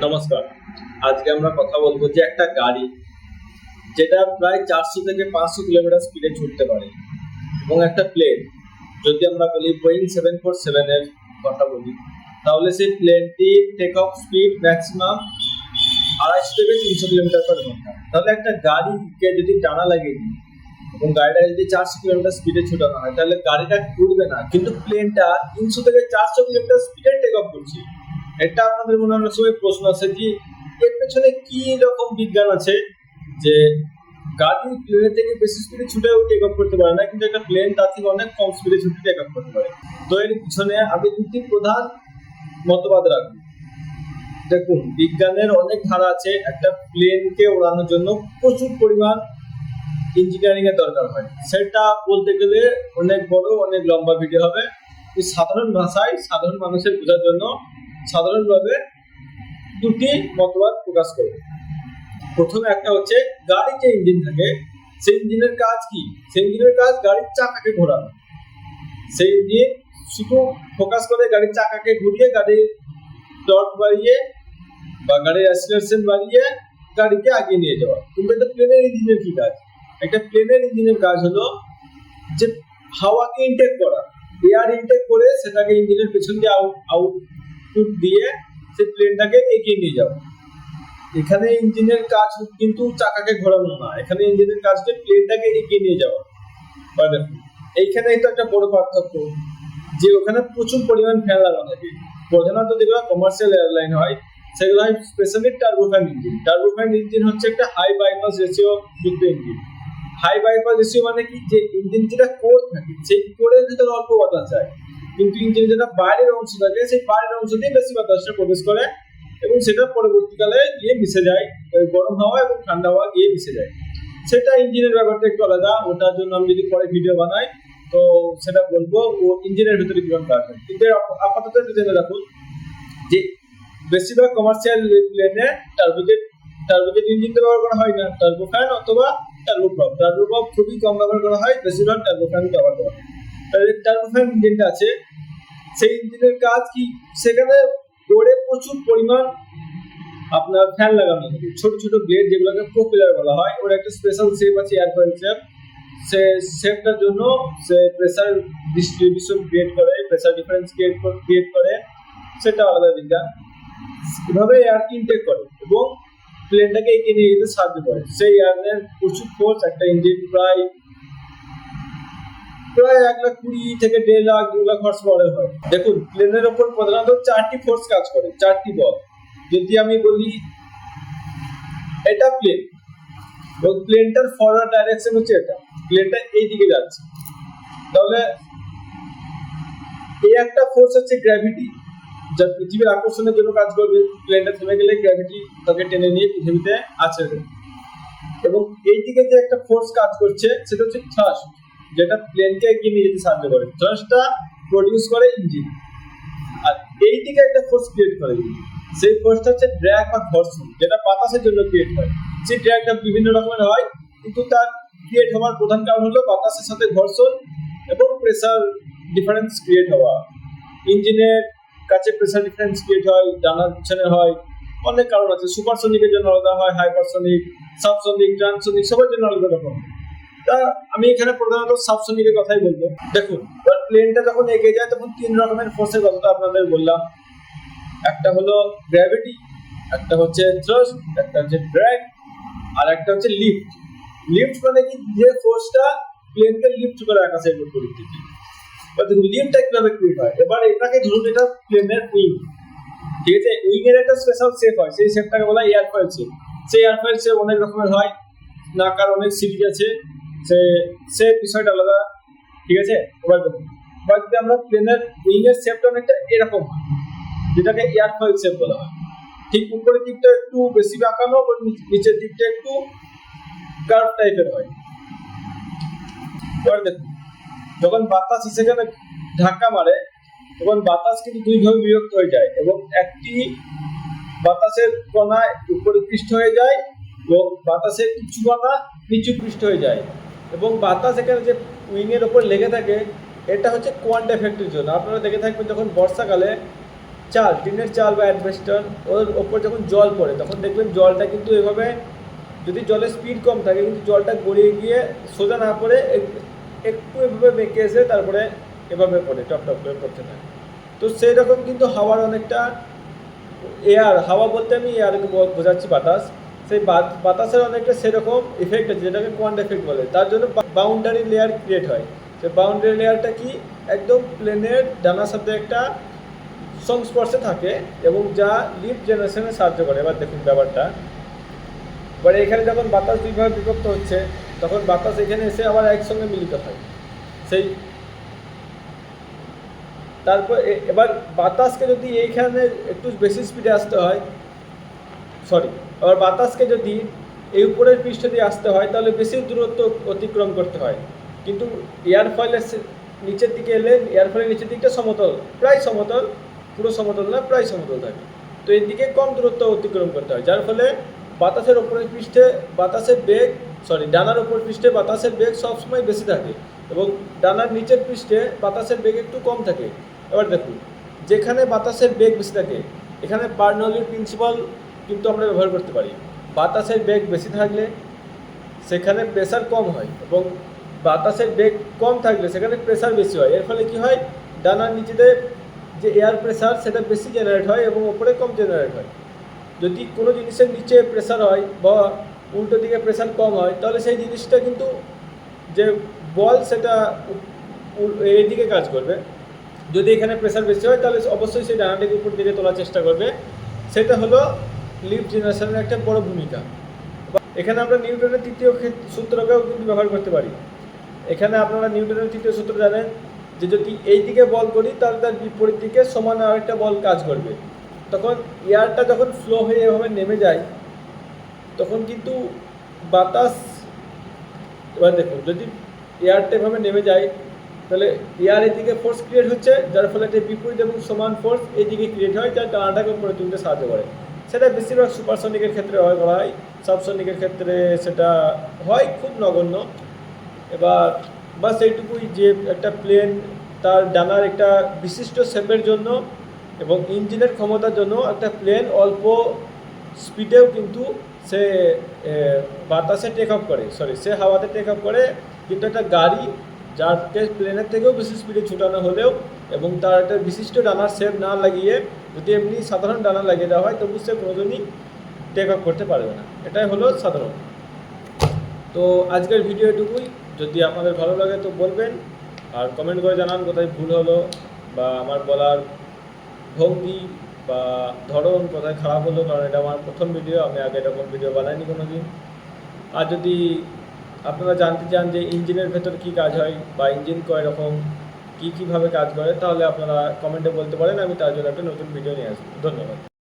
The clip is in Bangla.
নমস্কার। আজকে আমরা কথা বলবো যে একটা গাড়ি যেটা প্রায় 400 থেকে 500 কিলোমিটার স্পিডে ছুটতে পারে এবং একটা প্লেন, যদি আমরা বলি বোয়িং 747 এর কথা বলি, তাহলে সেই প্লেনটি টেক অফ স্পিড ম্যাক্সিমাম 250 থেকে 300 কিলোমিটার পার ঘন্টা। তাহলে একটা গাড়িকে যদি টানা লাগিয়ে দিই এবং গাড়িটা যদি 400 কিলোমিটার স্পিডে ছোটানো হয়, তাহলে গাড়িটা উড়বে না, কিন্তু প্লেনটা 300 থেকে 400 কিলোমিটার স্পিডে টেক অফ করছে। এটা আপনাদের মনে অনেক সময় প্রশ্ন আছে যে এর পেছনে কি রকম বিজ্ঞান আছে যে গাড়ি প্লেনের থেকে বেশি স্পিডে ছুটেও টেক অফ করতে পারে না, কিন্তু একটা প্লেন তার থেকে অনেক কম স্পিডে ছুটে টেক অফ করতে পারে। তো এর পিছনে আমি দুটি প্রধান মতবাদ রাখবো। দেখুন, বিজ্ঞানের অনেক ধারা আছে। একটা প্লেনকে ওড়ানোর জন্য প্রচুর পরিমাণ ইঞ্জিনিয়ারিং এর দরকার হয়। সেটা বলতে গেলে অনেক বড়, অনেক লম্বা ভিডিও হবে। সাধারণ ভাষায় সাধারণ মানুষের বোঝার জন্য সাধারণভাবে দুটি মতবাদ প্রকাশ করবে। প্রথমে একটা হচ্ছে, গাড়ির যে ইঞ্জিন থাকে সেই ইঞ্জিনের কাজ কি? সেই ইঞ্জিনের কাজ গাড়ির চাকাকে ঘোরানো। সেই ইঞ্জিন শুধু ফোকাস করে গাড়ির চাকাকে ঘুরিয়ে গাড়ির টর্ক বাড়িয়ে বা গাড়ির অ্যাক্সিলারেশন বাড়িয়ে গাড়িকে আগিয়ে নিয়ে যাওয়া। কিন্তু একটা প্লেনের ইঞ্জিনের কি কাজ? একটা প্লেনের ইঞ্জিনের কাজ হলো যে হাওয়াকে ইনটেক করা, এয়ার ইনটেক করে সেটাকে ইঞ্জিনের পেছন দিয়ে আউটপুট দিয়ে সেই প্লেনটাকে এগিয়ে নিয়ে যাওয়া। এখানে ইঞ্জিনের কাজ কিন্তু চাকাকে ঘোরানো না, এখানে ইঞ্জিনের কাজ হচ্ছে প্লেনটাকে এগিয়ে নিয়ে যাওয়া। দেখুন, এইখানেই তো একটা বড় পার্থক্য যে ওখানে প্রচুর পরিমাণ ফ্যান লাগানো থাকে। প্রধানত যেগুলো কমার্শিয়াল এয়ারলাইন হয় সেগুলো হয় specially turbofan engine. Turbofan engine হচ্ছে একটা হাই বাইপাস রেশিও যুক্ত ইঞ্জিন। হাই বাইপাস রেশিও মানে কি? যে ইঞ্জিন যেটা কোর থাকে সেই কোরের ভিতরে অল্প বাতাস যায়, কিন্তু ইঞ্জিন যেটা বাইরের অংশ থাকে সেই বাইরের অংশ দিয়ে বেশি বাতাসটা প্রবেশ করে এবং সেটা পরবর্তীকালে গিয়ে মিশে যায়, গরম হাওয়া এবং ঠান্ডা হাওয়া গিয়ে মিশে যায়। সেটা ইঞ্জিনের ব্যাপারটা একটু আলাদা, ওটার জন্য আমি যদি পরে ভিডিও বানাই তো সেটা বলবো ও ইঞ্জিনের ভিতরে কিরকম কাজ হয়। কিন্তু আপাতত জেনে রাখুন যে বেশিরভাগ কমার্শিয়াল প্লেনে টার্বোজেট ইঞ্জিন ব্যবহার করা হয় না, টার্বোফ্যান অথবা টার্বোপ্রপ। টার্বোপ্রপ খুবই কম ব্যবহার করা হয়, বেশিরভাগ টার্বোফ্যান ব্যবহার করা হয়। টার্বোফ্যান ইঞ্জিনটা আছে, সেই ইঞ্জিনের কাজ কি? সেখানে ওরে প্রচুর পরিমাণ আপনার ফ্যান লাগানো থাকে, ছোট ছোট ব্লেড যেগুলোকে প্রোপেলার বলা হয়। ওর একটা স্পেশাল শেপ আছে, এয়ারফয়েল শেপ। সে শেপটার জন্য সে প্রেসার ডিস্ট্রিবিউশন ক্রিয়েট করে, প্রেসার ডিফারেন্স ক্রিয়েট করে, সেটা আলাদা বিজ্ঞান। এভাবে এয়ারকে ইনটেক করে এবং প্লেনটাকে এগিয়ে নিয়ে যেতে সাহায্য করে। সেই এয়ারের প্রচুর ফোর্স, একটা ইঞ্জিন প্রায় 1,20,000 থেকে 1,50,000 2,00,000 হর্স পাওয়ারের হয়। দেখুন, প্লেনের ওপর প্রধানত 4টি ফোর্স কাজ করে, 4টি বল। যদি আমি বলি এটা প্লেন এবং প্লেনটার ফরওয়ার্ড ডাইরেকশন হচ্ছে এটা, প্লেনটা এই দিকে যাচ্ছে, তাহলে এই একটা ফোর্স হচ্ছে গ্র্যাভিটি, যা পৃথিবীর আকর্ষণের জন্য কাজ করবে। প্লেনটা থেমে গেলে গ্র্যাভিটি তাকে টেনে নিয়ে পৃথিবীতে আছড়ে। এবং এই দিকে যে একটা ফোর্স কাজ করছে সেটা হচ্ছে থ্রাস্ট, যেটা প্লেনকে এগিয়ে নিয়ে যেতে সাহায্য করে। থ্রাস্টটা প্রডিউস করে ইঞ্জিন। আর এই দিকে একটা ফোর্স ক্রিয়েট করে ইঞ্জিন, সেই ফোর্সটা হচ্ছে ড্র্যাগ বা ঘর্ষণ, যেটা বাতাসের জন্য ক্রিয়েট হয়। সেই ড্র্যাগটা বিভিন্ন রকমের হয়, কিন্তু তার ক্রিয়েট হওয়ার প্রধান কারণ হলো বাতাসের সাথে ঘর্ষণ এবং প্রেসার ডিফারেন্স ক্রিয়েট হওয়া। ইঞ্জিনের কাছে প্রেসার ডিফারেন্স ক্রিয়েট হয়, ডানার পিছনে হয়, অনেক কারণ আছে। সুপারসনিকের জন্য আলাদা হয়, হাইপারসনিক, সাবসনিক, ট্রান্সসনিক, সবার জন্য আলাদা রকম। তা আমি এখানে প্রধানত সাবসনিকের কথাই বলবো। দেখুন, প্লেনটা যখন এগিয়ে যায় তখন 3 রকমের ফোর্সের কথা আপনাদের বললাম। একটা হলো গ্র্যাভিটি, একটা হচ্ছে থ্রাস্ট, একটা হচ্ছে ড্র্যাগ, আর একটা হচ্ছে লিফট। লিফট মানে কি? যে ফোর্সটা প্লেনকে লিফট করে আকাশের উপর দিকে। দেখুন, লিফটটা কিভাবে ক্রিয়েট হয়। এবার এটাকে ধরুন এটা প্লেনের উইং, ঠিক আছে? উইং এর একটা স্পেশাল শেপ হয়, সেই শেপটাকে বলা হয় এয়ারফয়েল শেপ। সেই এয়ারফয়েল শেপ অনেক রকমের হয়, নাকার অনেক সিরিজ আছে, সে বিষয়টা আলাদা, ঠিক আছে? এবার দেখুন, যদি আমরা প্লেনের উইং এর শেপটা অনেকটা এরকম হয়, যেটাকে এয়ারফয়েল শেপ বলা হয়। ঠিক উপরের দিকটা একটু বেশি বাঁকানো এবং নিচের দিকটা একটু কার্ভ টাইপের হয়। এবার দেখুন, যখন বাতাস সেখানে ধাক্কা মারে তখন বাতাস কিন্তু দুই ভাবে বিভক্ত হয়ে যায় এবং একটি বাতাসের কণা উপরে পৃষ্ঠ হয়ে যায় এবং বাতাসের কিছু কণা নিচু পৃষ্ঠ হয়ে যায়। এবং বাতাস এখানে যে উইং এর উপর লেগে থাকে, এটা হচ্ছে কোয়ান্ট এফেক্টের জন্য। আপনারা দেখে থাকবেন যখন বর্ষাকালে চাল, টিনের চাল বা অ্যাডভেস্টার, ওর ওপর যখন জল পড়ে তখন দেখবেন জলটা কিন্তু এভাবে, যদি জলের স্পিড কম থাকে কিন্তু জলটা গড়িয়ে গিয়ে সোজা না পড়ে একটু এভাবে বেঁকে এসে তারপরে এভাবে পড়ে, টপ টপ করে পড়তে থাকে। তো সেই রকম কিন্তু হাওয়ার অনেকটা, এয়ার, হাওয়া বলতে আমি এয়ারকে বোঝাচ্ছি বাতাস, সেই বাতাসের অনেকটা সেরকম ইফেক্ট আছে যেটাকে কোয়ান্ট এফেক্ট বলে। তার জন্য বাউন্ডারি লেয়ার ক্রিয়েট হয়। সেই বাউন্ডারি লেয়ারটা কি, একদম প্লেনের ডানার সাথে একটা সংস্পর্শে থাকে এবং যা লিফট জেনারেশনে সাহায্য করে। এবার দেখুন ব্যাপারটা, এবার এখানে যখন বাতাস দুইভাবে বিভক্ত হচ্ছে তখন বাতাস এখানে এসে আবার একসঙ্গে মিলিত হয়। সেই তারপর এবার বাতাসকে যদি এইখানে একটু বেশি স্পিডে আসতে হয়, আবার বাতাসকে যদি এই উপরের পৃষ্ঠ দিয়ে আসতে হয় তাহলে বেশি দূরত্ব অতিক্রম করতে হয়। কিন্তু এয়ার ফয়েলের নিচের দিকে এলে এয়ার ফয়েলের নিচের দিকটা সমতল, প্রায় সমতল, পুরো সমতল না, প্রায় সমতল থাকে। তো এর দিকে কম দূরত্ব অতিক্রম করতে হয়, যার ফলে বাতাসের ওপরের পৃষ্ঠে বাতাসের বেগ, ডানার ওপর পৃষ্ঠে বাতাসের বেগ সবসময় বেশি থাকে এবং ডানার নিচের পৃষ্ঠে বাতাসের বেগ একটু কম থাকে। এবার দেখুন, যেখানে বাতাসের বেগ বেশি থাকে এখানে বার্নৌলির প্রিন্সিপাল কিন্তু আমরা ব্যবহার করতে পারি। বাতাসের বেগ বেশি থাকলে সেখানে প্রেসার কম হয় এবং বাতাসের বেগ কম থাকলে সেখানে প্রেসার বেশি হয়। এর ফলে কি হয়, ডানার নিচেতে যে এয়ার প্রেসার সেটা বেশি জেনারেট হয় এবং ওপরে কম জেনারেট হয়। যদি কোনো জিনিসের নিচে প্রেসার হয় বা উল্টো দিকে প্রেসার কম হয় তাহলে সেই জিনিসটা কিন্তু যে বল সেটা এইদিকে কাজ করবে। যদি এখানে প্রেসার বেশি হয় তাহলে অবশ্যই সেই ডানাটিকে উপর দিকে তোলার চেষ্টা করবে। সেটা হলো লিফট জেনারেশনের একটা বড় ভূমিকা। এখানে আমরা নিউটনের তৃতীয় সূত্রকেও কিন্তু ব্যবহার করতে পারি। এখানে আপনারা নিউটনের তৃতীয় সূত্র জানেন যে যদি এই দিকে বল করি তাহলে তার বিপরীত দিকে সমান আরেকটা বল কাজ করবে। তখন এয়ারটা যখন ফ্লো হয়ে এভাবে নেমে যায় তখন কিন্তু বাতাস, এবার দেখুন যদি এয়ারটা এভাবে নেমে যায় তাহলে এয়ার এদিকে ফোর্স ক্রিয়েট হচ্ছে, যার ফলে একটা বিপরীত এবং সমান ফোর্স এইদিকে ক্রিয়েট হয়, যা ডানাটাকে উপরে তুলতে সাহায্য করে। সেটা বেশিরভাগ সুপারসনিকের ক্ষেত্রে করা হয়, সাবসনিকের ক্ষেত্রে সেটা হয় খুব নগণ্য। এবার বাস এইটুকুই যে একটা প্লেন তার ডানার একটা বিশিষ্ট শেপের জন্য এবং ইঞ্জিনের ক্ষমতার জন্য একটা প্লেন অল্প স্পিডেও কিন্তু সে বাতাসে টেক অফ করে, সে হাওয়াতে টেক অফ করে। কিন্তু একটা গাড়ি যাকে প্লেনের থেকেও বেশি স্পিডে ছুটানো হলেও এবং তার একটা বিশিষ্ট ডানার শেপ না লাগিয়ে যদি এমনি সাধারণ ডানা লাগিয়ে দেওয়া হয় তবু সে কোনোদিনই টেক অফ করতে পারবে না। এটাই হলো সাধারণ। তো আজকের ভিডিও এটুকুই। যদি আপনাদের ভালো লাগে তো বলবেন আর কমেন্ট করে জানান কোথায় ভুল হলো বা আমার বলার ভঙ্গি বা ধরন কোথায় খারাপ হলো, কারণ এটা আমার প্রথম ভিডিও, আমি আগে এরকম ভিডিও বানাইনি কোনো দিন। আর যদি আপনারা জানতে চান যে ইঞ্জিনের ভেতর কী কাজ হয় বা ইঞ্জিন কয় রকম, কীভাবে কাজ করে, তাহলে আপনারা কমেন্টে বলতে পারেন, আমি তার জন্য একটা নতুন ভিডিও নিয়ে আসবো। ধন্যবাদ।